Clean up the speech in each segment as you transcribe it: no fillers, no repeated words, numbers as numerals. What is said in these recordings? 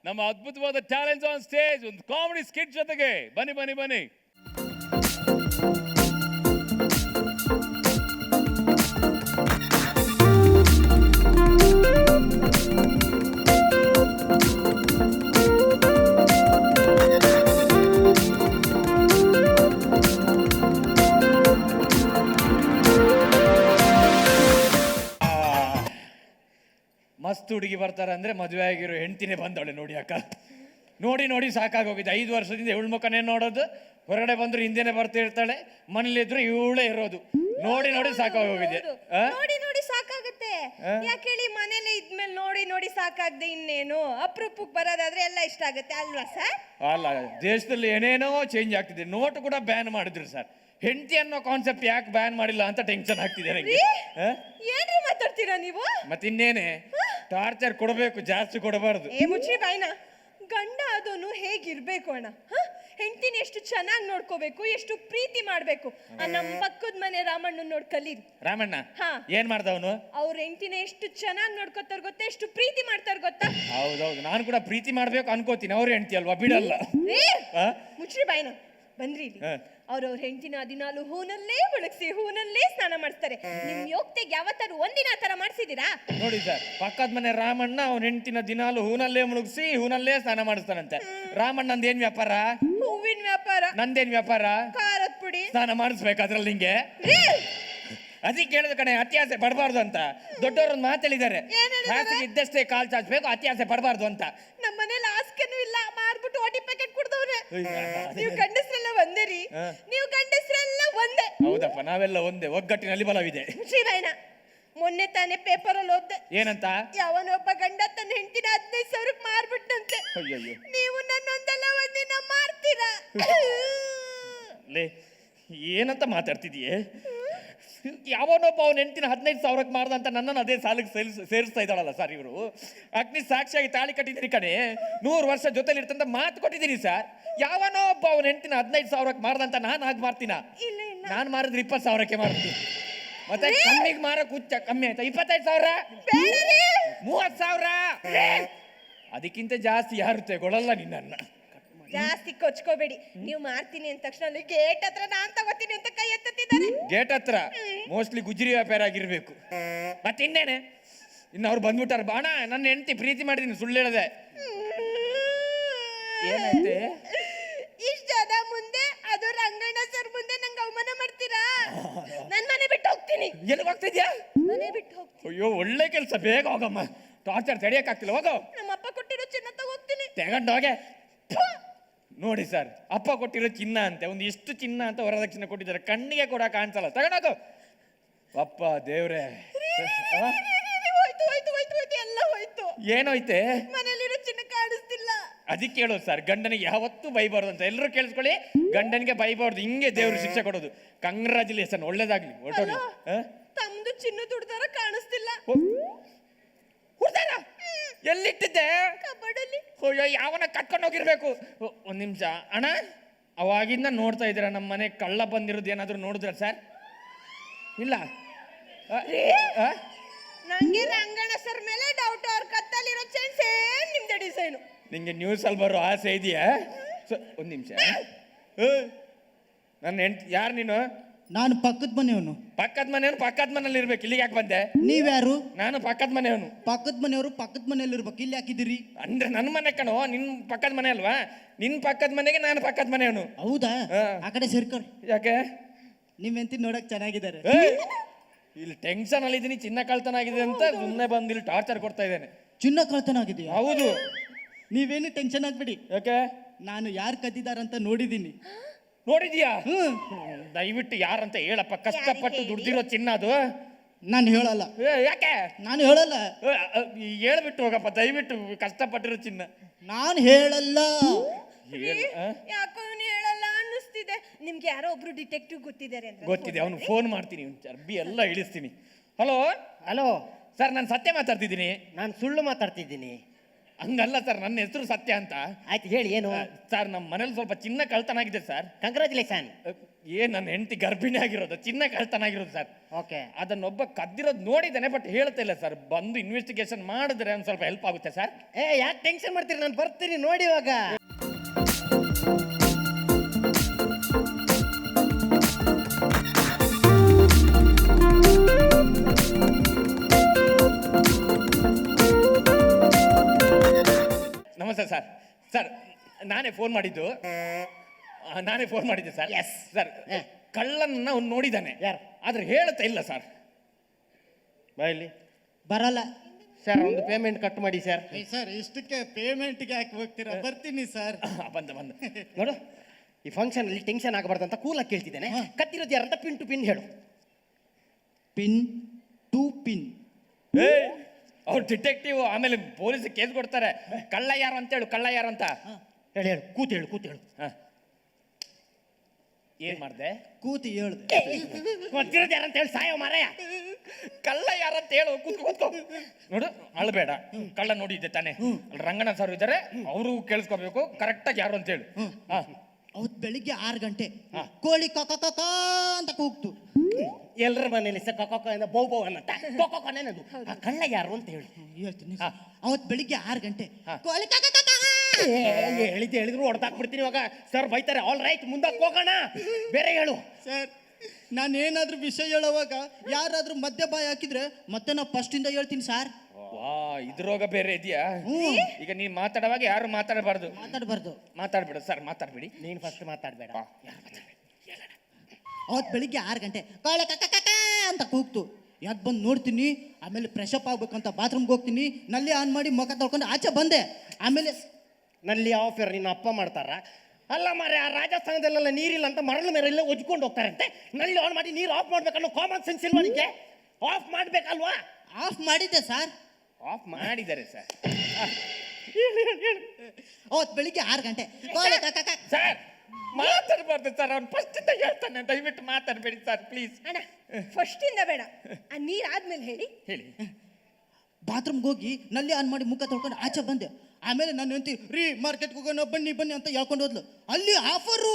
ನಮ್ಮ ಅದ್ಭುತವಾದ talents on stage ಒಂದು ಕಾಮಿಡಿ ಸ್ಕಿಟ್ ಜೊತೆಗೆ ಬನ್ನಿ ಬನ್ನಿ ಬನ್ನಿ. ಮಸ್ತ್ ಹುಡುಗಿ ಬರ್ತಾರೆ ಅಂದ್ರೆ ಮದುವೆ ಆಗಿರೋ ಹೆಂಡ್ತಿನೇ ಬಂದವಳೆ ನೋಡಿ ಅಕ್ಕ. ನೋಡಿ ನೋಡಿ ಸಾಕಾಗೋಗಿದೆ. 5 ವರ್ಷದಿಂದ ಇವಳ ಮುಖನೇ ನೋಡೋದು, ಹೊರಗಡೆ ಬಂದ್ರು ಹಿಂದೆನೆ ಬರ್ತಾ ಇರ್ತಾಳೆ, ಮನೇಲಿದ್ರು ಇವಳೇ ಇರೋದು. ನೋಡಿ ನೋಡಿ ಸಾಕಾಗೋಗಿದೆ. ನೋಡಿ ನೋಡಿ ಸಾಕಾಗುತ್ತೆ. ಯಾಕೆ ಹೇಳಿ, ಮನೇಲೆ ಇದ್ಮೇಲೆ ನೋಡಿ ನೋಡಿ ಸಾಕಾಗದೆ ಇನ್ನೇನು, ಅಪರೂಪಕ್ಕೆ ಬರೋದಾದ್ರೆ ಎಲ್ಲ ಇಷ್ಟ ಆಗುತ್ತೆ ಅಲ್ವಾ ಸರ್? ಅಲ್ಲ, ದೇಶದಲ್ಲಿ ಏನೇನೋ ಚೇಂಜ್ ಆಗ್ತಿದೆ. ನೋಟ್ ಕೂಡ ಬ್ಯಾನ್ ಮಾಡಿದ್ರು ಸರ್. ಹೆಂಡತಿ ಅನ್ನೋ ಕಾನ್ಸೆಪ್ಟ್ ಯಾಕೆ ಬ್ಯಾನ್ ಮಾಡಿಲ್ಲ ಅಂತ ಟೆನ್ಷನ್ ಆಗ್ತಿದೆ ನನಗೆ. ಏನ್ರಿ ಮಾತಾಡ್ತೀರಾ ನೀವು? ಮತ್ತಿನ್ನೇನೆ, ಟಾರ್ಚರ್ ಕೊಡಬೇಕು, ಜಾಸ್ತಿ ಕೊಡಬಾರ್ದು. ಮುಚ್ಚಿ ಬಾಯ್ನ. ಗಂಡ ಅದೋನು ಹೇಗಿರ್ಬೇಕು ಅಣ್ಣ? ಹೆಂಡತಿನ ಎಷ್ಟು ಚೆನ್ನಾಗಿ ನೋಡ್ಕೋಬೇಕು, ಎಷ್ಟು ಪ್ರೀತಿ ಮಾಡ್ಬೇಕು. ನಮ್ಮ ಪಕ್ಕದ ಮನೆ ರಾಮಣ್ಣನ ನೋಡ್ ಕಲೀರಿ. ರಾಮಣ್ಣ ಏನ್ ಮಾಡ್ದವನು? ಅವ್ರ ಹೆಂಡತಿನ ಎಷ್ಟು ಚೆನ್ನಾಗಿ ನೋಡ್ಕೋತಾರ ಗೊತ್ತಾ, ಎಷ್ಟು ಪ್ರೀತಿ ಮಾಡ್ತಾರ ಗೊತ್ತಾ? ಹೌದೌದು, ನಾನು ಕೂಡ ಪ್ರೀತಿ ಮಾಡ್ಬೇಕು ಅನ್ಕೋತೀನಿ. ಅವ್ರ ಹೆಂಡತಿ ಅಲ್ವಾ, ಬಿಡಲ್ಲ. ಮುಚ್ಚ್ರಿ ಬಾಯ್ನ. ಬನ್ರಿ ಇಲ್ಲಿ. ಅವ್ರವ್ರ ಹೆಂಡತಿನ ದಿನಾಲು ಹೂನಲ್ಲೇ ಬಳಸಿ ಹೂನಲ್ಲೇ ಸ್ನಾನ ಮಾಡಿಸ್ತಾರೆ. ನಿಮ್ ಯೋಗ್ತೆಗೆ ಯಾವತ್ತಾರು ಒಂದಿನ ತರ ಮಾಡಿಸಿದೀರಾ? ನೋಡಿ ಸರ್, ಪಕ್ಕದ ಮನೆ ರಾಮಣ್ಣ ಅವ್ನ ಹೆಂಡತಿನ ದಿನಾಲು ಹೂನಲ್ಲೇ ಮುಳುಗಿಸಿ ಹೂನಲ್ಲೇ ಸ್ನಾನ ಮಾಡಿಸ್ತಾನಂತೆ. ರಾಮಣ್ಣಂದ ಏನ್ ವ್ಯಾಪಾರ? ಹೂವಿನ ವ್ಯಾಪಾರ. ನಂದೇನ್ ವ್ಯಾಪಾರ? ಖಾರದ ಪುಡಿ. ಸ್ನಾನ ಮಾಡಿಸ್ಬೇಕು ಅದ್ರಲ್ಲಿ ನಿಂಗೆ. ಅದಕ್ಕೆ ಕೇಳಿದ ಕಣೆ, ಅತ್ಯಾಸೆ ಪಡಬಾರ್ದು ಅಂತ. ದೊಡ್ಡವ್ರೊಂದು ಮಾತು ಹೇಳಿದ್ದಾರೆ, ಹಾಸಿಗೆ ಇದ್ದಷ್ಟೇ ಕಾಲ್ ಚಾಚಬೇಕು, ಅತ್ಯಾಸೆ ಪಡಬಾರ್ದು ಅಂತ. ನಮ್ಮ ಮನೇಲಿ ಹಾಸಿಗೆನೂ ಇಲ್ಲ, ಮಾರ್ಬಿಟ್ಟು ಓಟಿ ಪ್ಯಾಕೆಟ್ ಕುಡ್ದವ್ರೆ. ನೀವು ಗಂಡಸ್ರೆಲ್ಲ ಒಂದೇ ರೀ, ನೀವು ಗಂಡಸ್ರೆಲ್ಲ ಒಂದೇ. ಹೌದಪ್ಪ, ನಾವೆಲ್ಲ ಒಂದೇ, ಒಗ್ಗಟ್ಟಿನಲ್ಲಿ ಬಲವಿದೆ. ಶ್ರೀರಾಯಣ, ಮೊನ್ನೆ ತಾನೇ ಪೇಪರ್ ಅಲ್ಲಿ ಓದ್ದೆ. ಏನಂತ? ಯಾವನೊಬ್ಬ ಗಂಡ ತನ್ನ ಹೆಂಡತಿನ 15,000ಕ್ಕೆ ಮಾರ್ಬಿಟ್ಟಂತೆ. ನೀವು ನನ್ನೊಂದಲ್ಲ ಒಂದಿನ ಮಾರ್ತೀರಾ? ಏನಂತ ಮಾತಾಡ್ತಿದೀಯೇ? ಯಾವನೊಬ್ಬ ಅವನ ಹೆಂಡತಿನ 15,000ಕ್ಕೆ ಮಾರ್ದ ಅಂತ ನನ್ನನ್ನು ಅದೇ ಸಾಲಿಗೆ ಸೇರಿಸ್ತಾ ಇದ್ದಾಳಲ್ಲ ಸರ್ ಇವರು. ಅಗ್ನಿ ಸಾಕ್ಷಿಯಾಗಿ ತಾಳಿ ಕಟ್ಟಿದ್ದೀನಿ ಕಣೆ, 100 ವರ್ಷ ಜೊತೆಲಿ ಇರ್ತಂತ ಮಾತು ಕೊಟ್ಟಿದ್ದೀನಿ ಸರ್. ಯಾವನೋ ಒಬ್ಬ ಅವನ ಹೆಂಡತಿನ 15,000ಕ್ಕೆ ಮಾರ್ದಂತ ನಾನು ಹಾಗೆ ಮಾರ್ತೀನ? ನಾನು ಮಾರಿದ್ರೆ 20,000ಕ್ಕೆ ಮಾರ್ತೀನಿ. ಮತ್ತೆ ಕಮ್ಮಿಗೆ ಮಾರಕ್ ಹುಚ್ಚ. ಕಮ್ಮಿ ಆಯ್ತಾ? 25,000, 30,000, ಅದಕ್ಕಿಂತ ಜಾಸ್ತಿ ಯಾರು ತಗೊಳ್ಳಲ್ಲ ನಿನ್ನ. ಜಾಸ್ತಿ ಕೊಚ್ಕೋಬೇಡಿ. ನೀವು ಮಾಡ್ತೀನಿ ಅಂದ ತಕ್ಷಣ ಗೇಟ್ ಹತ್ರ ನಾನ್ ತಗೋತೀನಿ ಅಂತ ಕೈ ಎತ್ತಿದ್ದಾರೆ. ಗೇಟ್ ಹತ್ರ ಮೋಸ್ಟ್ಲಿ ಗುಜರಿ ವ್ಯಾಪಾರ ಆಗಿರ್ಬೇಕು. ಮತ್ತಿನ್ನೇನೆ, ಇನ್ನು ಅವ್ರು ಬಂದ್ಬಿಟ್ಟಾರ. ಬಾಣ, ನನ್ನ ಹೆಂಡತಿ ಪ್ರೀತಿ ಮಾಡಿದೀನಿ, ಸುಳ್ಳು ಹೇಳದೆ. ಏನಂತೆ? ಇಷ್ಟ ಜನ ಮುಂದೆ, ಅದು ರಂಗಣ್ಣ ಸರ್ ಮುಂದೆ ನಂಗೆ ಅವಮಾನ ಮಾಡ್ತೀರಾ? ನನ್ ಮನೆ ಬಿಟ್ಟು ಹೋಗ್ತೀನಿ. ಎಲ್ಲಿಗೆ ಹೋಗ್ತಿದ್ಯಾ? ಮನೆ ಬಿಟ್ಟು ಹೋಗ್ತೀನಿ. ಅಯ್ಯೋ, ಒಳ್ಳೆ ಕೆಲಸ, ಬೇಗ ಹೋಗಮ್ಮ. ಟಾರ್ಚರ್ ತಡೆಯಕ್ಕಾಗ್ತಿಲ್ಲ, ಹೋಗೋ. ನಮ್ಮಪ್ಪ ಕೊಟ್ಟಿರೋ ಚಿನ್ನ ತಗೋಗ್ತೀನಿ. ತಗೊಂಡೋಗೆ. ನೋಡಿ ಸರ್, ಅಪ್ಪ ಕೊಟ್ಟಿರೋ ಚಿನ್ನ ಅಂತೆ, ಒಂದು ಎಷ್ಟು ಚಿನ್ನ ಅಂತ ವರದಕ್ಷಿಣೆ ಕೊಟ್ಟಿದ್ದಾರೆ, ಕಣ್ಣಿಗೆ ಕೂಡ ಕಾಣಿಸಲ್ಲ. ತಗೊಂಡೋಗು. ಅಪ್ಪ ದೇವ್ರೆ, ಎಲ್ಲ ಹೋಯ್ತು. ಏನೋಯ್ತೆ? ಮನೇಲಿರೋ ಚಿನ್ನ ಕಾಣಿಸ್ತಿಲ್ಲ. ಅದಕ್ಕೆ ಹೇಳೋದು ಸರ್, ಗಂಡನಿಗೆ ಯಾವತ್ತೂ ಬೈಬಾರ್ದು ಅಂತ. ಎಲ್ಲರೂ ಕೇಳಿಸ್ಕೊಳ್ಳಿ, ಗಂಡನಿಗೆ ಬೈಬಾರ್ದು, ಹಿಂಗೆ ದೇವ್ರು ಶಿಕ್ಷೆ ಕೊಡೋದು. ಕಂಗ್ರಾಚುಲೇಷನ್, ಒಳ್ಳೇದಾಗ್ಲಿ. ಹೊರಟೋಗಿ. ತಮ್ದು ಚಿನ್ನ ದುಡ್ದಾರ ಕಾಣಿಸ್ತಿಲ್ಲ. ಎಲ್ಲಿಟ್ಟಿದ್ದೆ? ಕಬಡಲ್ಲಿ. ಅಯ್ಯೋ, ಯಾವನ ಕಟ್ಕೊಂಡು ಹೋಗಿರ್ಬೇಕು. ಒಂದ್ ನಿಮಿಷ ಅಣ್ಣ, ಅವಾಗಿಂದ ನೋಡ್ತಾ ಇದ್ದೀರಾ ನಮ್ಮ ಮನೆ ಕಳ್ಳ ಬಂದಿರೋದು ಏನಾದ್ರು ನೋಡಿದ್ರ ಸರ್? ಇಲ್ಲ. ನಂಗೆ ರಂಗಣ್ಣ ಸರ್ ಮೇಲೆ ಡೌಟ್. ಅವ್ರ ಕತ್ತಲ್ಲಿರೋ ಚೈನ್ ಸೇಮ್ ನಿಮ್ದು ಡಿಸೈನು. ನಿಂಗೆ ನ್ಯೂಸ್ ಅಲ್ಲಿ ಬರೋ ಆಸೆ ಇದೆಯಾ? ಒಂದ್ ನಿಮಿಷ. ನನ್ನ ಹೆಂಡತಿ ಯಾರು ನೀನು? ನಾನು ಪಕ್ಕದ ಮನೆಯವನು. ಪಕ್ಕದ ಮನೆಯವನು ಪಕ್ಕದ ಮನೇಲಿ ಇರ್ಬೇಕು, ಇಲ್ಲಿಗೆ ಯಾಕೆ ಬಂದೆ? ನೀವ್ಯಾರು? ನಾನು ಪಕ್ಕದ ಮನೆಯವನು. ಪಕ್ಕದ ಮನೆಯವರು ಪಕ್ಕದ ಮನೆಯಲ್ಲಿ ಇರ್ಬೇಕು, ಇಲ್ಲಿ ಹಾಕಿದಿರಿ? ಅಂದ್ರೆ ನನ್ನ ಮನೆ ಕಣೋ, ನಿನ್ ಪಕ್ಕದ ಮನೆ ಅಲ್ವಾ? ನಿನ್ ಪಕ್ಕದ ಮನೆಗೆ ನಾನು ಪಕ್ಕದ ಮನೆಯವನು. ಹೌದಾ? ಆ ಕಡೆ ಸೇರ್ಕೊರಿ. ಯಾಕೆ? ನಿಮ್ ಹೆಂಡತಿ ನೋಡಕ್ ಚೆನ್ನಾಗಿದ್ದಾರೆ. ಇಲ್ಲಿ ಟೆನ್ಷನ್ ಅಲ್ಲಿ ಇದೀನಿ, ಚಿನ್ನ ಕಳ್ತನ ಆಗಿದೆ ಅಂತ ಸುಮ್ಮನೆ ಬಂದು ಇಲ್ಲಿ ಟಾರ್ಚರ್ ಕೊಡ್ತಾ ಇದ್ದೇನೆ. ಚಿನ್ನ ಕಳ್ತನ ಆಗಿದೆಯಾ? ಹೌದು. ನೀವೇನು ಟೆನ್ಷನ್ ಆಗ್ಬೇಡಿ. ಯಾಕೆ? ನಾನು ಯಾರು ಕದ್ದಿದಾರಂತ ನೋಡಿದ್ದೀನಿ. ನೋಡಿದ್ಯಾ? ದಯವಿಟ್ಟು ಯಾರಂತ ಹೇಳಪ್ಪ. ಕಷ್ಟಪಟ್ಟು ದುಡ್ದಿರೋ ಚಿನ್ನ ಅದು. ನಾನು ಹೇಳಲ್ಲ. ಯಾಕೆ? ನಾನು ಹೇಳಲ್ಲ. ಹೇಳ್ಬಿಟ್ಟು ಹೋಗಪ್ಪ ದಯವಿಟ್ಟು, ಕಷ್ಟಪಟ್ಟಿರೋ ಚಿನ್ನ. ನಾನು ಹೇಳಲ್ಲ. ಯಾಕೋ ಹೇಳಲ್ಲ ಅನ್ನಿಸ್ತಿದೆ. ನಿಮ್ಗೆ ಯಾರೋ ಒಬ್ರು ಡಿಟೆಕ್ಟಿವ್ ಗೊತ್ತಿದ್ದಾರೆ ಅಂತ. ಗೊತ್ತಿದೆ, ಅವನು ಫೋನ್ ಮಾಡ್ತೀನಿ, ಚರ್ಬಿ ಎಲ್ಲ ಇಳಿಸ್ತೀನಿ. ಹಲೋ ಹಲೋ ಸರ್, ನಾನು ಸತ್ಯ ಮಾತಾಡ್ತಿದ್ದೀನಿ. ನಾನು ಸುಳ್ಳು ಮಾತಾಡ್ತಿದ್ದೀನಿ. ಹಂಗಲ್ಲ ಸರ್, ನನ್ನ ಹೆಸರು ಸತ್ಯ ಅಂತ. ಆಯ್ತು ಹೇಳಿ ಏನು. ಸರ್ ನಮ್ಮ ಮನೇಲಿ ಸ್ವಲ್ಪ ಚಿನ್ನ ಕಳ್ತನ ಆಗಿದೆ ಸರ್. ಕಂಗ್ರಾಚುಲೇಷನ್. ನನ್ನ ಹೆಂಡತಿ ಗರ್ಭಿಣಿ ಆಗಿರೋದು, ಚಿನ್ನ ಕಳ್ತನ ಆಗಿರೋದು ಸರ್. ಓಕೆ. ಅದನ್ನೊಬ್ಬ ಕದ್ದಿರೋದು ನೋಡಿದ್ದಾನೆ, ಬಟ್ ಹೇಳ್ತಾ ಇಲ್ಲ ಸರ್. ಬಂದು ಇನ್ವೆಸ್ಟಿಗೇಷನ್ ಮಾಡಿದ್ರೆ ಒಂದು ಸ್ವಲ್ಪ ಹೆಲ್ಪ್ ಆಗುತ್ತೆ ಸರ್. ಯಾಕೆ ಟೆನ್ಷನ್ ಮಾಡ್ತೀರಿ, ನಾನು ಬರ್ತೀನಿ ನೋಡಿ ಇವಾಗ. ನಮಸ್ತೆ ಸರ್. ಸರ್ ನಾನೇ ಫೋನ್ ಮಾಡಿದ್ದು ಸರ್. Yes. ಸರ್ ಕಳ್ಳನ್ನ ಅವ್ನು ನೋಡಿದ್ದಾನೆ, ಯಾರು? ಆದ್ರೆ ಹೇಳ್ತಾ ಇಲ್ಲ ಸರ್. ಬಾಯಲ್ಲಿ ಬರಲ್ಲ. ಸರ್ ಒಂದು ಪೇಮೆಂಟ್ ಕಟ್ ಮಾಡಿ ಸರ್. ಸರ್ ಇಷ್ಟಕ್ಕೆ ಪೇಮೆಂಟ್ಗೆ ಯಾಕೆ ಹೋಗ್ತೀರಾ? ಬರ್ತೀನಿ ಸರ್. ಬಂದ ನೋಡು, ಈ ಫಂಕ್ಷನ್ ಅಲ್ಲಿ ಟೆನ್ಷನ್ ಆಗಬಾರ್ದು ಅಂತ ಕೂಲಾಗಿ ಕೇಳ್ತಿದ್ದೇನೆ. ಕತ್ತಿರೋದು ಯಾರಂತ ಪಿನ್ ಟು ಪಿನ್ ಹೇಳು. Pin to pin. ಅವ್ರು ಡಿಟೆಕ್ಟಿವ್, ಆಮೇಲೆ ಪೊಲೀಸ್ ಕೇಸ್ ಕೊಡ್ತಾರೆ. ಕಳ್ಳ ಯಾರು ಅಂತ ಹೇಳು, ಕಳ್ಳ ಯಾರು ಅಂತ ಹೇಳಿ ಹೇಳು, ಕೂತು ಹೇಳು. ಏನ್ ಮಾಡ್ದೆ? ಕೂತಿ ಹೇಳ್ದೆ. ಗೊತ್ತಿರೋದು ಯಾರಂತ ಹೇಳಿ ಸಾಯೋ ಮಾರಾಯ. ಕಳ್ಳ ಯಾರಂತ ಹೇಳು, ಕೂತ್ಕೋ. ನೋಡು, ಅಳ್ಬೇಡ. ಕಳ್ಳ ನೋಡಿದ್ದೆ ತಾನೆ, ಅಲ್ಲಿ ರಂಗಣ್ಣ ಸರ್ ಇದ್ದಾರೆ, ಅವರು ಕೇಳಿಸ್ಕೋಬೇಕು ಕರೆಕ್ಟಾಗಿ ಯಾರು ಅಂತ ಹೇಳು. ಅವತ್ತು ಬೆಳಿಗ್ಗೆ 6 ಗಂಟೆ ಕೋಳಿ ಕಕ ಕಕ ಅಂತ ಕೂಗ್ತು. ಎಲ್ಲರ ಮನೇಲಿ ಸರ್ ಕೊಕ್ಕ ಬೌ ಬೌ ಅನ್ನತ್ತ ಕೊಕ್ಕನೇನದು. ಆ ಕಳ್ಳ ಯಾರು ಅಂತ ಹೇಳಿ ಹೇಳ್ತೀನಿ. ಅವತ್ತು ಬೆಳಿಗ್ಗೆ 6 ಗಂಟೆ ಕೋಳಿ ಕಕ ಕಕ. ಹೇಳಿದ್ರು ಹೊಡೆದಾಕ್ಬಿಡ್ತೀನಿ ಇವಾಗ. ಸರ್ ಬೈತಾರೆ. ಆಲ್ ರೈಟ್, ಮುಂದಕ್ಕೆ ಹೋಗೋಣ. ಬೇರೆ ಹೇಳು ಸರ್. ನಾನು ಏನಾದ್ರೂ ವಿಷಯ ಹೇಳುವಾಗ ಯಾರಾದ್ರೂ ಮಧ್ಯ ಬಾಯಿ ಹಾಕಿದ್ರೆ ಮತ್ತೆ ನಾ ಫಸ್ಟ್ ಇಂದ ಹೇಳ್ತೀನಿ ಸರ್. ಇದ್ರೋಗ ಬೇರೆ ಇದೆಯಾ? ಈಗ ನೀನ್ ಮಾತಾಡುವಾಗ ಯಾರು ಮಾತಾಡಬಾರ್ದು. ಮಾತಾಡ್ಬೇಡ ಸರ್, ಮಾತಾಡ್ಬೇಡಿ. ನೀನು ಫಸ್ಟ್ ಮಾತಾಡಬೇಡ. ಅವತ್ತು ಬೆಳಿಗ್ಗೆ 6 ಗಂಟೆ ಕೋಳಿ ಕಕ ಕಕ ಅಂತ ಕೂಗ್ತು. ಯಾಕೆ ಬಂದು ನೋಡ್ತೀನಿ. ಆಮೇಲೆ ಫ್ರೆಶ್ ಅಪ್ ಆಗ್ಬೇಕಂತ ಬಾತ್ರೂಮ್ಗೆ ಹೋಗ್ತೀನಿ. ನಲ್ಲಿ ಆನ್ ಮಾಡಿ ಮುಖ ತೊಳ್ಕೊಂಡು ಆಚೆ ಬಂದೆ. ಆಮೇಲೆ ನಲ್ಲಿ ಆಫ್ ಇರ್ ನಿನ್ನ ಅಪ್ಪ ಮಾಡ್ತಾರ. ಅಲ್ಲ ಮಾರೆ, ಆ ರಾಜಸ್ಥಾನದಲ್ಲೆಲ್ಲ ನೀರಿಲ್ಲ ಅಂತ ಮರಳು ಮೇರೆಲ್ಲ ಒಜ್ಕೊಂಡು ಹೋಗ್ತಾರಂತೆ. ನಲ್ಲಿ ಆನ್ ಮಾಡಿ ನೀರು ಆಫ್ ಮಾಡ್ಬೇಕನ್ನೋ ಕಾಮನ್ ಸೆನ್ಸ್ ಇಲ್ವಾ ನಿಮಗೆ? ಆಫ್ ಮಾಡ್ಬೇಕಲ್ವಾ? ಆಫ್ ಮಾಡಿದ್ದೆ ಸರ್. ಆಫ್ ಮಾಡಿದ್ದಾರೆ ಸರ್. ಅವತ್ತು ಬೆಳಿಗ್ಗೆ 6 ಗಂಟೆ ಕೋಳಿ ಕಕ ಕಕ. ಸರ್ ಮಾತಾಡಬಾರ್ದು ಸರ್, ಅವ್ನು ಫಸ್ಟ್ ಇಂದ ಹೇಳ್ತಾನೆ. ದಯವಿಟ್ಟು ಮಾತಾಡಬೇಡಿ ಸರ್ ಪ್ಲೀಸ್. ಅಣ್ಣ ಫಸ್ಟ್ ಇಂದ ಬೇಡ, ಆ ನೀರ್ ಆದ್ಮೇಲೆ ಹೇಳಿ. ಬಾತ್ರೂಮ್ಗೆ ಹೋಗಿ ನಲ್ಲಿ ಆನ್ ಮಾಡಿ ಮುಖ ತೊಳ್ಕೊಂಡು ಆಚೆ ಬಂದೆ. ಆಮೇಲೆ ನಾನು ಹೇಳ್ತಿ ರೀ ಮಾರ್ಕೆಟ್ಗೆ ಹೋಗೋಣ ಬನ್ನಿ ಬನ್ನಿ ಅಂತ ಹೇಳ್ಕೊಂಡು ಹೋದ್ಲು. ಅಲ್ಲಿ ಆಫರು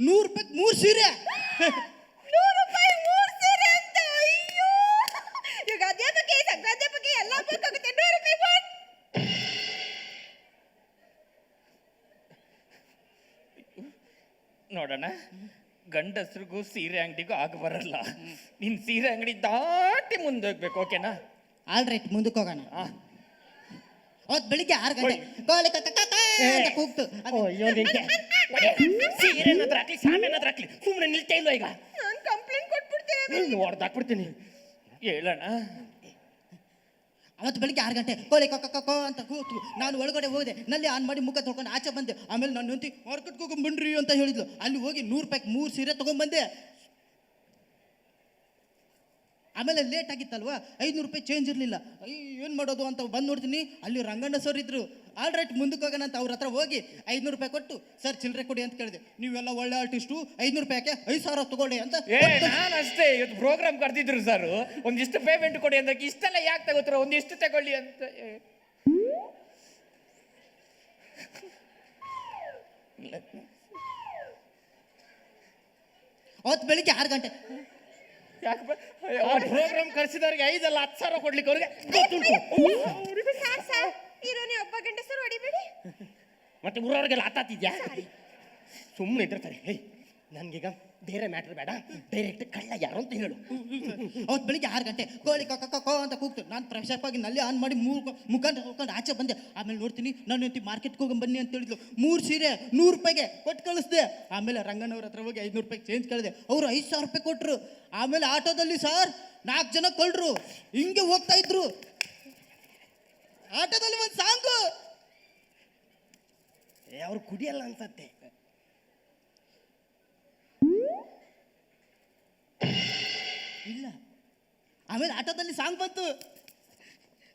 100 ರೂಪಾಯಿ 3 ಸೀರೆ. 100 ರೂಪಾಯಿ 3 ಸೀರೆ ಅಂತ. ಅಯ್ಯೋ, ಈಗ ಅಧ್ಯಾಪಕ ಸಂಘಾಧ್ಯಾಪಕ ಎಲ್ಲ ಬೇಕಾಗುತ್ತೆ. 100 ರೂಪಾಯಿ ಕೊಟ್ಟು ನೋಡೋಣ. ಗಂಡಸ್ರಿಗೂ ಸೀರೆ ಅಂಗಡಿಗೂ ಆಗ ಬರಲ್ಲ. ನಿನ್ ಸೀರೆ ಅಂಗಡಿ ದಾಟಿ ಮುಂದೆ ಹೋಗ್ಬೇಕು, ಓಕೆನಾ? ಆಲ್ ರೈಟ್, ಮುಂದಕ್ಕೆ ಹೋಗೋಣ. ಅವತ್ತು ಬೆಳಿಗ್ಗೆ 6 ಗಂಟೆ ಕೋಳಿ ಕಕ ಕಕ ಅಂತ ಕೂಗ್ತು. ಸೀರೆ ಏನಾದ್ರೂ ಹಾಕ್ಲಿ, ಸಾಮೆ ಏನಾದ್ರೂ ಹಾಕ್ಲಿ, ಸುಮ್ಮನೆ ನಿಲ್ತಾ ಇಲ್ಲ. ಈಗ ನಾನು ಕಂಪ್ಲೇಂಟ್ ಕೊಟ್ಬಿಡ್ತೀನಿ. ಹೊಡೆದಾಕ್ಬಿಡ್ತೀನಿ. ಹೇಳೋಣ. ಅವತ್ತು ಬೆಳಿಗ್ಗೆ 6 ಗಂಟೆ ಕೋಳಿ ಕಕ ಕಕ ಅಂತ ಕೂತು. ನಾನು ಒಳಗಡೆ ಹೋದೆ, ನಲ್ಲಿ ಆನ್ ಮಾಡಿ ಮುಖ ತೊಳ್ಕೊಂಡು ಆಚೆ ಬಂದೆ. ಆಮೇಲೆ ನಾನು ನಿಂತು ಮಾರ್ಕೆಟ್ಗೆ ಹೋಗೊಂಬನ್ರಿ ಅಂತ ಹೇಳಿದ್ಲು. ಅಲ್ಲಿ ಹೋಗಿ 100 ರೂಪಾಯಿ 3 ಸೀರೆ ತೊಗೊಂಬಂದೆ. ಆಮೇಲೆ ಲೇಟ್ ಆಗಿತ್ತಲ್ವಾ, 500 ರೂಪಾಯಿ ಚೇಂಜ್ ಇರಲಿಲ್ಲ. ಏನು ಮಾಡೋದು ಅಂತ ಬಂದು ನೋಡ್ತೀನಿ, ಅಲ್ಲಿ ರಂಗಣ್ಣ ಸರ್ ಇದ್ರು. ಆಲ್ ರೈಟ್, ಮುಂದಕ್ಕೆ ಹೋಗೋಣ ಅಂತ ಅವ್ರ ಹತ್ರ ಹೋಗಿ 500 ರೂಪಾಯಿ ಕೊಟ್ಟು ಸರ್ ಚಿಲ್ಲರೆ ಕೊಡಿ ಅಂತ ಕೇಳಿದೆ. ನೀವೆಲ್ಲ ಒಳ್ಳೆ ಆರ್ಟಿಸ್ಟು, 500 ರೂಪಾಯಿಗೆ 5,000 ತಗೊಳ್ಳಿ ಅಂತ. ನಾನು ಅಷ್ಟೇ, ಇವತ್ತು ಪ್ರೋಗ್ರಾಮ್ ಕರೆದಿದ್ರು ಸರ್. ಒಂದಿಷ್ಟು ಪೇಮೆಂಟ್ ಕೊಡಿ ಅಂದ್ರೆ ಇಷ್ಟೆಲ್ಲ ಯಾಕೆ ತಗೋತಾರ, ಒಂದಿಷ್ಟು ತಗೊಳ್ಳಿ ಅಂತ. ಅವತ್ತು ಬೆಳಿಗ್ಗೆ 6 ಗಂಟೆ ಯಾಕೆ ಪ್ರೋಗ್ರಾಮ್ ಕರ್ಸಿದವ್ರಿಗೆ 5 ಅಲ್ಲ 10,000 ಕೊಡ್ಲಿಕ್ಕೆ ಅವ್ರಿಗೆ ಗೊತ್ತುಂಟು. ಸಾರ್ ಸಾರ್, ಇರೋನೇ ಒಬ್ಬ ಗಂಡಸರು ಹೊಡಿಬೇಡಿ. ಮತ್ತೆ ಊರವ್ರಿಗೆಲ್ಲ ಆತಾತಿದ್ಯಾ? ಸುಮ್ಮನೆ ಇದ್ದಿರ್ತಾರೆ. ಹೇ, ನನ್ಗೀಗ ಬೇರೆ ಮ್ಯಾಟ್ರ್ ಬೇಡ, ಡೈರೆಕ್ಟ್ ಕಳ್ಳ ಯಾರು ಅಂತ ಹೇಳು. ಅವತ್ತು ಬೆಳಿಗ್ಗೆ 6 ಗಂಟೆ ಕೋಳಿ ಕಕ ಕಕ ಅಂತ ಕೂಗ್ತು. ನಾನು ಫ್ರೆಶ್ ಅಪ್ ಆಗಿ ನಲ್ಲಿ ಆನ್ ಮಾಡಿ ಮುಖ ತೊಳ್ಕೊಂಡು ಆಚೆ ಬಂದೆ. ಆಮೇಲೆ ನೋಡ್ತೀನಿ, ನಾನು ಹೇಳ್ತಿ ಮಾರ್ಕೆಟ್ಗೆ ಹೋಗಿ ಬನ್ನಿ ಅಂತ ಹೇಳಿದ್ಲು. 3 ಸೀರೆ 100 ರೂಪಾಯಿಗೆ ಕೊಟ್ಟು ಕಳಿಸ್ದೆ. ಆಮೇಲೆ ರಂಗಣ್ಣವ್ರ ಹತ್ರ ಹೋಗಿ 500 ರೂಪಾಯಿ ಚೇಂಜ್ ಕೇಳಿದೆ. ಅವರು 5,000 ರೂಪಾಯಿ ಕೊಟ್ಟರು. ಆಮೇಲೆ ಆಟೋದಲ್ಲಿ ಸರ್ 4 ಜನ ಕಳ್ರು ಹಿಂಗೆ ಹೋಗ್ತಾ ಇದ್ರು. ಆಟೋದಲ್ಲಿ ಒಂದು ಸಾಂಗು. ಅವ್ರು ಕುಡಿಯಲ್ಲ ಅನ್ಸತ್ತೆ. ಇಲ್ಲ, ಆಮೇಲೆ ಆಟೋದಲ್ಲಿ ಸಾಂಗ್ ಬಂತು.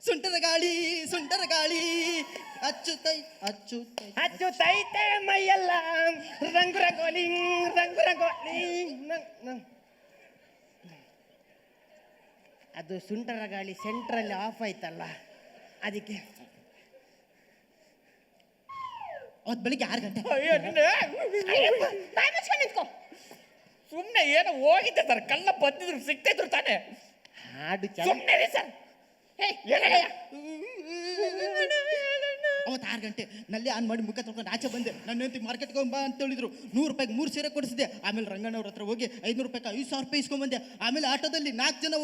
ಸುಂಟರ ಗಾಳಿ ಅಚ್ಚುತ್ತೈತೆ ಮೈಯೆಲ್ಲ ರಂಗು ರಂಗೋಲಿ. ಅದು ಸುಂಟರ ಗಾಳಿ ಸೆಂಟ್ರಲ್ಲಿ ಆಫ್ ಆಯ್ತಲ್ಲ, ಅದಕ್ಕೆ ಅವತ್ತು ಬೆಳಿಗ್ಗೆ 6 ಗಂಟೆ. ಬಾಯ್ ಮುಚ್ಕೊಂಡು ನಿಂತ್ಕೋ. ಸುಮ್ಮನೆ ಏನೋ ಹೋಗಿದ್ದೆ ಸರ್, ಕಳ್ಳ ಬಂದಿದ್ರು ಸಿಗ್ತಿದ್ರು ತಾನೆ. ಹಾಡು ಸುಮ್ಮನೆ ರೀ ಸರ್. ಅವತ್ತು 6 ಗಂಟೆ ನಲ್ಲಿ ಆನ್ ಮಾಡಿ ಮುಖ ತೊಳ್ಕೊಂಡು ಆಚೆ ಬಂದೆ. ನನ್ನ ಹೆಂಡತಿ ಮಾರ್ಕೆಟ್ಗೆ ಹೋಗ್ಬಾ ಅಂತ ಹೇಳಿದ್ರು. 100 ರೂಪಾಯಿಗೆ 3 ಸೀರೆ ಕೊಡಿಸಿದೆ. ಆಮೇಲೆ ರಂಗಣ್ಣವ್ರ ಹತ್ರ ಹೋಗಿ 500 ರೂಪಾಯಿಗೆ 5,000 ರೂಪಾಯಿ ಇಸ್ಕೊಂಬಂದೆ. ಆಮೇಲೆ ಆಟೋದಲ್ಲಿ 4 ಜನ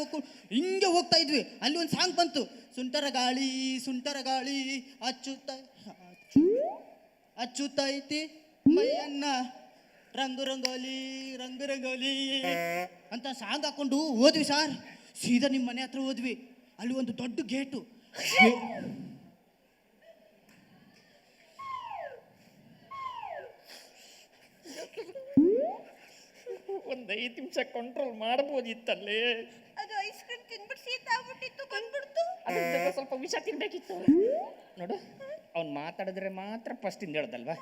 ಹಿಂಗೆ ಹೋಗ್ತಾ ಇದ್ವಿ. ಅಲ್ಲಿ ಒಂದು ಸಾಂಗ್ ಬಂತು, ಸುಂಟರ ಗಾಳಿ ಅಚ್ಚುತ್ತೈತಿ ಮೈಯನ್ನ ರಂಗು ರಂಗೋಲಿ ಅಂತ ಸಾಂಗ್ ಹಾಕೊಂಡು ಹೋದ್ವಿ ಸರ್. ಸೀದಾ ನಿಮ್ಮ ಮನೆ ಹತ್ರ ಹೋದ್ವಿ. ಅಲ್ಲಿ ಒಂದು ದೊಡ್ಡ ಗೇಟು. ಒಂದು 5 ನಿಮಿಷ ಕಂಟ್ರೋಲ್ ಮಾಡ್ಬೋದಿತ್ತಲ್ಲೇ. ಅದು ಐಸ್ ಕ್ರೀಮ್ ತಿನ್ಬಿಟ್ಟು ಶೀತ ಆಗ್ಬಿಟ್ಟಿತ್ತು, ಬಂದ್ಬಿಡ್ತು. ಅದ್ರ ಸ್ವಲ್ಪ ವಿಷ ತಿನ್ಬೇಕಿತ್ತು ನೋಡು. ಅವ್ನು ಮಾತಾಡಿದ್ರೆ ಮಾತ್ರ ಫಸ್ಟ್ ಇಂದ ಹೇಳ್ದಲ್ವಾ,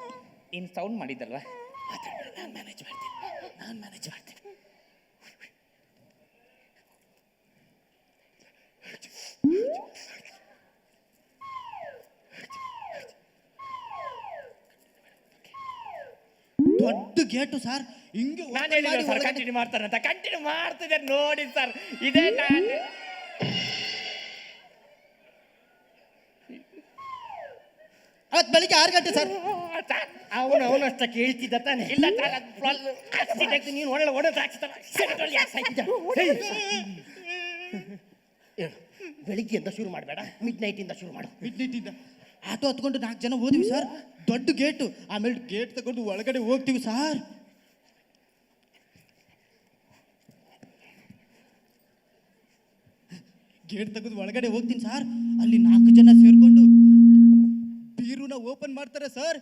ಇನ್ನು ಸೌಂಡ್ ಮಾಡಿದ್ದಲ್ವಾ, ನಾನು ಮ್ಯಾನೇಜ್ ಮಾಡ್ತೀನಿ. ದೊಡ್ಡ ಗೇಟು ಸರ್. ಹಿಂಗೆ ನಾನು ಹೇಳಿಲ್ಲ ಸರ್ ಕಂಟಿನ್ಯೂ ಮಾಡ್ತಾರಂತ. ಕಂಟಿನ್ಯೂ ಮಾಡ್ತಿದ್ದೆ ನೋಡಿ ಸರ್. ಇದೇ ನಾನು ಅವತ್ತು ಬೆಳಿಗ್ಗೆ 6 ಗಂಟೆ ಸರ್. ಅವನಷ್ಟ ಕೇಳ್ತಿದ್ದ ತಾನೆ. ಇಲ್ಲ ನೀನು ಒಳ್ಳೆ ಬೆಳಿಗ್ಗೆ ಅಂತ ಶುರು ಮಾಡಬೇಡ, ಮಿಡ್ ನೈಟಿಂದ ಶುರು ಮಾಡು. ಮಿಡ್ನೈಟಿಂದ ಆಟೋ ಹತ್ಕೊಂಡು 4 ಜನ ಹೋದ್ವಿ ಸರ್. ದೊಡ್ಡ ಗೇಟು. ಆಮೇಲೆ ಗೇಟ್ ತಗೊಂಡು ಒಳಗಡೆ ಹೋಗ್ತೀವಿ ಸರ್. ಗೇಟ್ ತೆಗೆದು ಒಳಗಡೆ ಹೋಗ್ತೀನಿ ಸರ್. ಅಲ್ಲಿ 4 ಜನ ಸೇರ್ಕೊಂಡು ಬೀರುನ ಓಪನ್ ಮಾಡ್ತಾರೆ ಸರ್.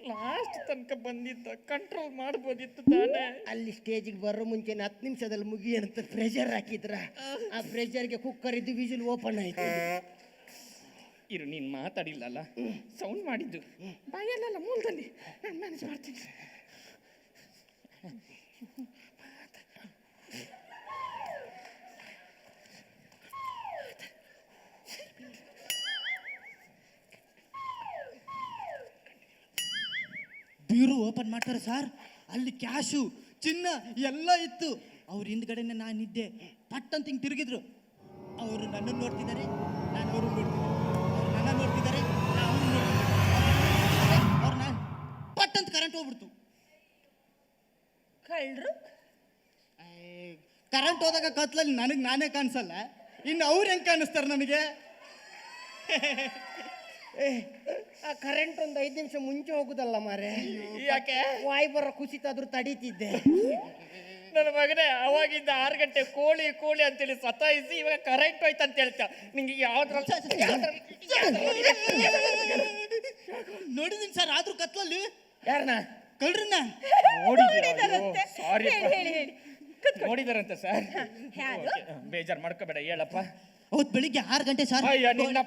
ಲಾಸ್ಟ್ ತನಕ ಬಂದಿದ್ದ ಕಂಟ್ರೋಲ್ ಮಾಡ್ಬೋದಿತ್ತು ತಾನೆ. ಅಲ್ಲಿ ಸ್ಟೇಜಿಗೆ ಬರೋ ಮುಂಚೆ 10 ನಿಮಿಷದಲ್ಲಿ ಮುಗಿಯಂತ ಪ್ರೆಷರ್ ಹಾಕಿದ್ರ. ಆ ಪ್ರೆಷರ್ಗೆ ಕುಕ್ಕರ್ ಇದ್ದು ವಿಸಿಲ್ ಓಪನ್ ಆಯ್ತು. ಇರು, ನೀನು ಮಾತಾಡಿಲ್ಲಲ್ಲ, ಸೌಂಡ್ ಮಾಡಿದ್ದು ಬಾಯಲ್ಲೆಲ್ಲ ಮೂಲದಲ್ಲಿ. ನಾನು ಮ್ಯಾನೇಜ್ ಮಾಡ್ತೀನಿ. ಬೀರು ಓಪನ್ ಮಾಡ್ತಾರೆ ಸರ್. ಅಲ್ಲಿ ಕ್ಯಾಶು ಚಿನ್ನ ಎಲ್ಲ ಇತ್ತು. ಅವ್ರ ಹಿಂದ್ಗಡೆನೆ ನಾನಿದ್ದೆ. ಪಟ್ ಅಂತ ಹಿಂಗೆ ತಿರುಗಿದ್ರು. ಅವರು ನನ್ನನ್ನು ನೋಡ್ತಿದ್ದಾರೆ, ನಾನು ಅವರು ನೋಡ್ತಿದ್ದೆ. ಅವ್ರು ನನ್ನ ನೋಡ್ತಿದ್ದಾರೆ, ನಾನು ನೋಡ್ತಿದ್ದೆ. ಅವ್ರು ನಾನು ಪಟ್ ಅಂತ ಕರೆಂಟ್ ಹೋಗ್ಬಿಡ್ತು. ಕಳ್ರು ಕರೆಂಟ್ ಹೋದಾಗ ಕತ್ಲಲ್ಲಿ ನನಗೆ ನಾನೇ ಕಾಣಿಸಲ್ಲ, ಇನ್ನು ಅವ್ರು ಹೆಂಗೆ ಕಾಣಿಸ್ತಾರೆ ನನಗೆ? ಆ ಕರೆಂಟ್ ಒಂದು 5 ನಿಮಿಷ ಮುಂಚೆ ಹೋಗುದಲ್ಲ ಮಾರೆ. ಯಾಕೆ? ವಾಯು ಬರೋ ಕುಸಿತಾದ್ರೂ ತಡೀತಿದ್ದೆ. ನನ್ನ ಮಗನೇ ಅವಾಗಿಂದ 6 ಗಂಟೆ ಕೋಳಿ ಅಂತೇಳಿ ಸತಾಯಿಸಿ ಇವಾಗ ಕರೆಂಟ್ ಹೋಯ್ತು ಅಂತ ಹೇಳ್ತಾ. ನಿಂಗೆ ನೋಡಿದೀನಿ ಸರ್. ಆದ್ರೂ ಕತ್ಲಲ್ಲಿ ಯಾರನ್ನ? ಕಳ್ರನ್ನ ನೋಡಿದಾರಂತೆ. ಸಾರಿ ಹೇಳಿ ನೋಡಿದಾರಂತೆ ಸರ್. ಯಾರು? ಬೇಜಾರು ಮಾಡ್ಕೋಬೇಡ, ಹೇಳಪ್ಪ. ಅವತ್ತು ಬೆಳಿಗ್ಗೆ 6 ಗಂಟೆ ಸರ್. ಅಯ್ಯ ನಿನ್ನ